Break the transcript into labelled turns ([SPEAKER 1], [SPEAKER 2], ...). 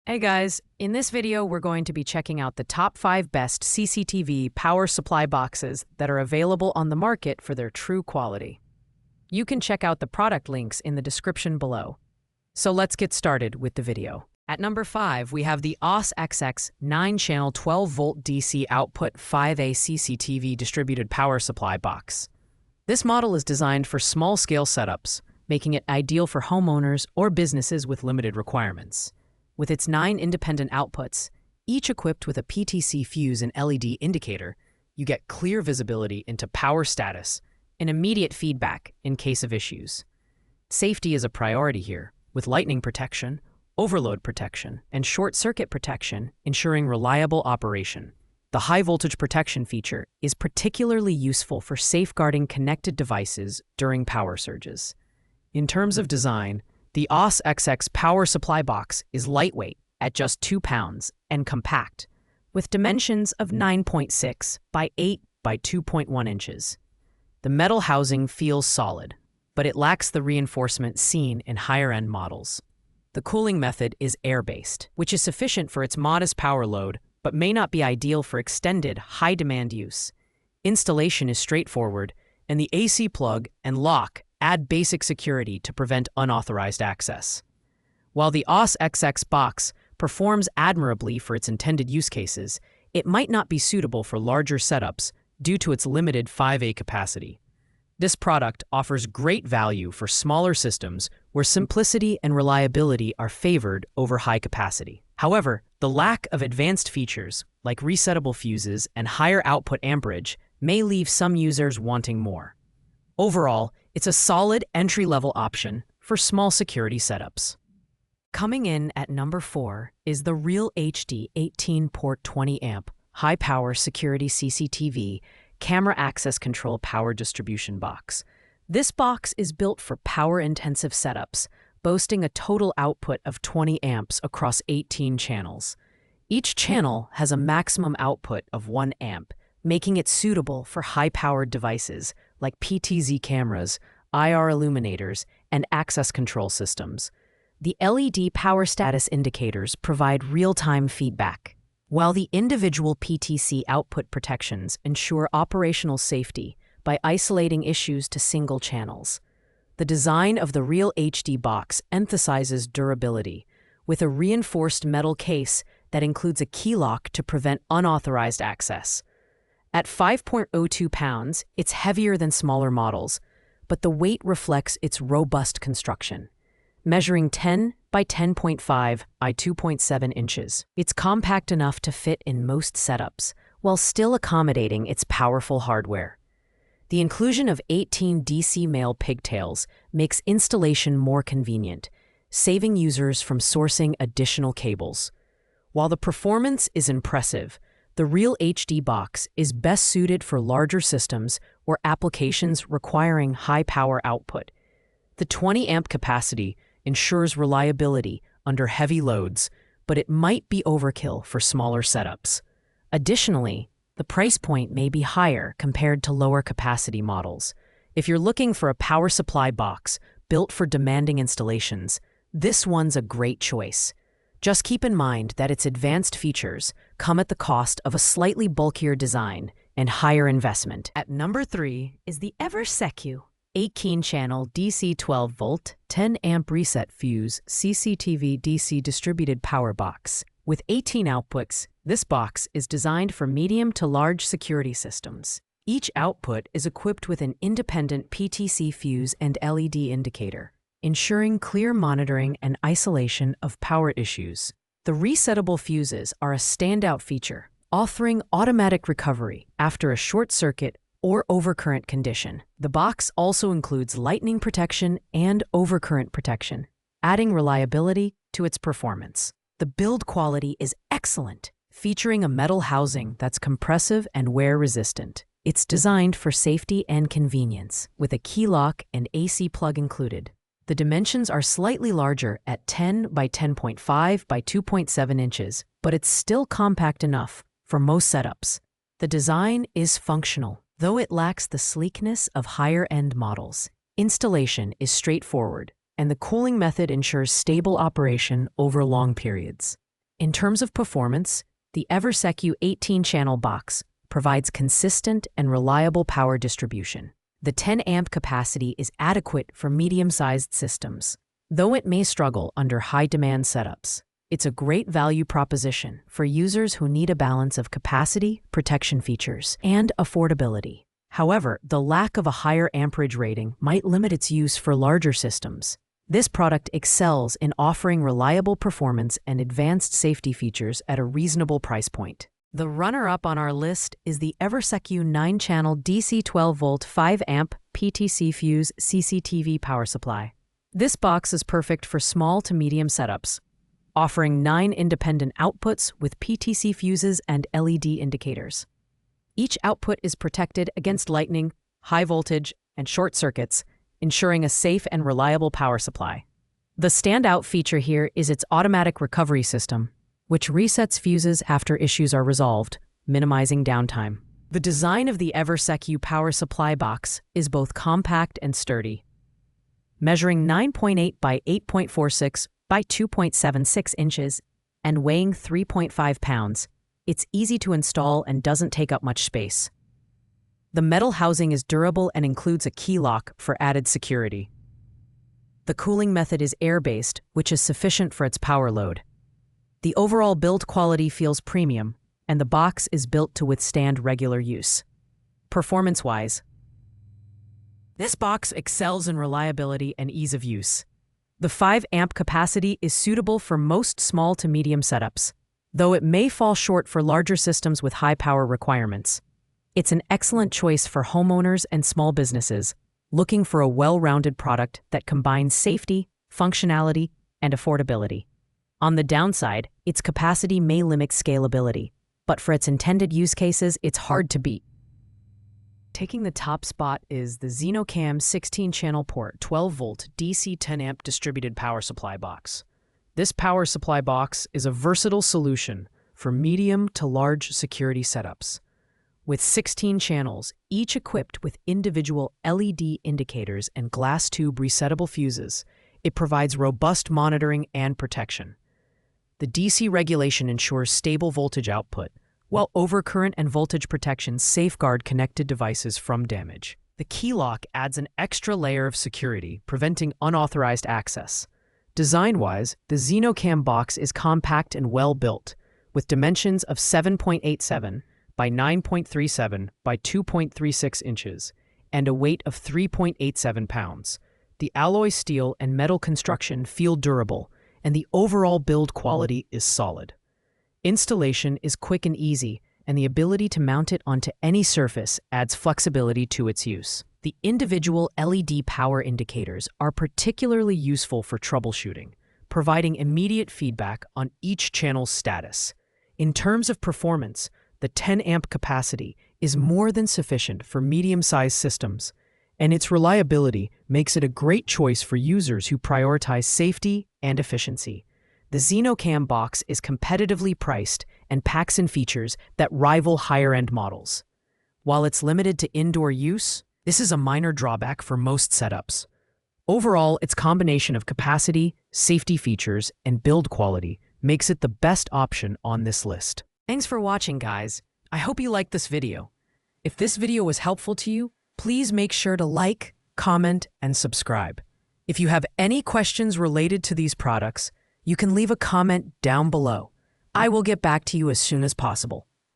[SPEAKER 1] Hey guys, in this video we're going to be checking out the top 5 best CCTV power supply boxes that are available on the market for their true quality. You can check out the product links in the description below. So let's get started with the video. At number 5, we have the OS-XX 9-channel 12-volt DC output 5A CCTV distributed power supply box. This model is designed for small-scale setups, making it ideal for homeowners or businesses with limited requirements. With its 9 independent outputs, each equipped with a PTC fuse and LED indicator, you get clear visibility into power status and immediate feedback in case of issues. Safety is a priority here, with lightning protection, overload protection, and short-circuit protection ensuring reliable operation. The high-voltage protection feature is particularly useful for safeguarding connected devices during power surges. In terms of design, the OS-XX power supply box is lightweight at just 2 pounds and compact, with dimensions of 9.6 by 8 by 2.1 inches. The metal housing feels solid, but it lacks the reinforcement seen in higher-end models. The cooling method is air-based, which is sufficient for its modest power load, but may not be ideal for extended, high-demand use. Installation is straightforward, and the AC plug and lock add basic security to prevent unauthorized access. While the OS-XX box performs admirably for its intended use cases, it might not be suitable for larger setups due to its limited 5A capacity. This product offers great value for smaller systems where simplicity and reliability are favored over high capacity. However, the lack of advanced features like resettable fuses and higher output amperage may leave some users wanting more. Overall, it's a solid entry-level option for small security setups. Coming in at number 4 is the Real HD 18-port 20-amp high-power security CCTV camera access control power distribution box. This box is built for power-intensive setups, boasting a total output of 20 amps across 18 channels. Each channel has a maximum output of 1 amp, making it suitable for high-powered devices like PTZ cameras, IR illuminators, and access control systems. The LED power status indicators provide real-time feedback, while the individual PTC output protections ensure operational safety by isolating issues to single channels. The design of the Real HD box emphasizes durability, with a reinforced metal case that includes a key lock to prevent unauthorized access. At 5.02 pounds, it's heavier than smaller models, but the weight reflects its robust construction. Measuring 10 by 10.5 by 2.7 inches, it's compact enough to fit in most setups, while still accommodating its powerful hardware. The inclusion of 18 DC male pigtails makes installation more convenient, saving users from sourcing additional cables. While the performance is impressive, the Real HD box is best suited for larger systems or applications requiring high power output. The 20-amp capacity ensures reliability under heavy loads, but it might be overkill for smaller setups. Additionally, the price point may be higher compared to lower capacity models. If you're looking for a power supply box built for demanding installations, this one's a great choice. Just keep in mind that its advanced features come at the cost of a slightly bulkier design and higher investment. At number 3 is the ever-secu 18-channel DC 12-volt 10-amp reset fuse CCTV DC distributed power box. With 18 outputs, this box is designed for medium to large security systems. Each output is equipped with an independent PTC fuse and LED indicator, ensuring clear monitoring and isolation of power issues. The resettable fuses are a standout feature, offering automatic recovery after a short circuit or overcurrent condition. The box also includes lightning protection and overcurrent protection, adding reliability to its performance. The build quality is excellent, featuring a metal housing that's compressive and wear-resistant. It's designed for safety and convenience, with a key lock and AC plug included. The dimensions are slightly larger at 10 by 10.5 by 2.7 inches, but it's still compact enough for most setups. The design is functional, though it lacks the sleekness of higher-end models. Installation is straightforward, and the cooling method ensures stable operation over long periods. In terms of performance, the EverSecu 18-channel box provides consistent and reliable power distribution. The 10-amp capacity is adequate for medium-sized systems, though it may struggle under high-demand setups. It's a great value proposition for users who need a balance of capacity, protection features, and affordability. However, the lack of a higher amperage rating might limit its use for larger systems. This product excels in offering reliable performance and advanced safety features at a reasonable price point. The runner-up on our list is the EverSecu 9-channel DC 12-volt 5-amp PTC Fuse CCTV power supply. This box is perfect for small to medium setups, offering 9 independent outputs with PTC fuses and LED indicators. Each output is protected against lightning, high voltage, and short circuits, ensuring a safe and reliable power supply. The standout feature here is its automatic recovery system, which resets fuses after issues are resolved, minimizing downtime. The design of the EverSecu power supply box is both compact and sturdy. Measuring 9.8 by 8.46 by 2.76 inches and weighing 3.5 pounds, it's easy to install and doesn't take up much space. The metal housing is durable and includes a key lock for added security. The cooling method is air-based, which is sufficient for its power load. The overall build quality feels premium, and the box is built to withstand regular use. Performance-wise, this box excels in reliability and ease of use. The 5-amp capacity is suitable for most small to medium setups, though it may fall short for larger systems with high power requirements. It's an excellent choice for homeowners and small businesses looking for a well-rounded product that combines safety, functionality, and affordability. On the downside, its capacity may limit scalability, but for its intended use cases, it's hard to beat. Taking the top spot is the XenoCam 16-channel port 12-volt DC 10-amp distributed power supply box. This power supply box is a versatile solution for medium to large security setups. With 16 channels, each equipped with individual LED indicators and glass tube resettable fuses, it provides robust monitoring and protection. The DC regulation ensures stable voltage output, while overcurrent and voltage protection safeguard connected devices from damage. The key lock adds an extra layer of security, preventing unauthorized access. Design-wise, the XenoCam box is compact and well-built, with dimensions of 7.87 by 9.37 by 2.36 inches and a weight of 3.87 pounds. The alloy steel and metal construction feel durable, and the overall build quality is solid. Installation is quick and easy, and the ability to mount it onto any surface adds flexibility to its use. The individual LED power indicators are particularly useful for troubleshooting, providing immediate feedback on each channel's status. In terms of performance, the 10-amp capacity is more than sufficient for medium-sized systems, and its reliability makes it a great choice for users who prioritize safety and efficiency. The XenoCam box is competitively priced and packs in features that rival higher-end models. While it's limited to indoor use, this is a minor drawback for most setups. Overall, its combination of capacity, safety features, and build quality makes it the best option on this list. Thanks for watching, guys. I hope you liked this video. If this video was helpful to you, please make sure to like, comment, and subscribe. If you have any questions related to these products, you can leave a comment down below. I will get back to you as soon as possible.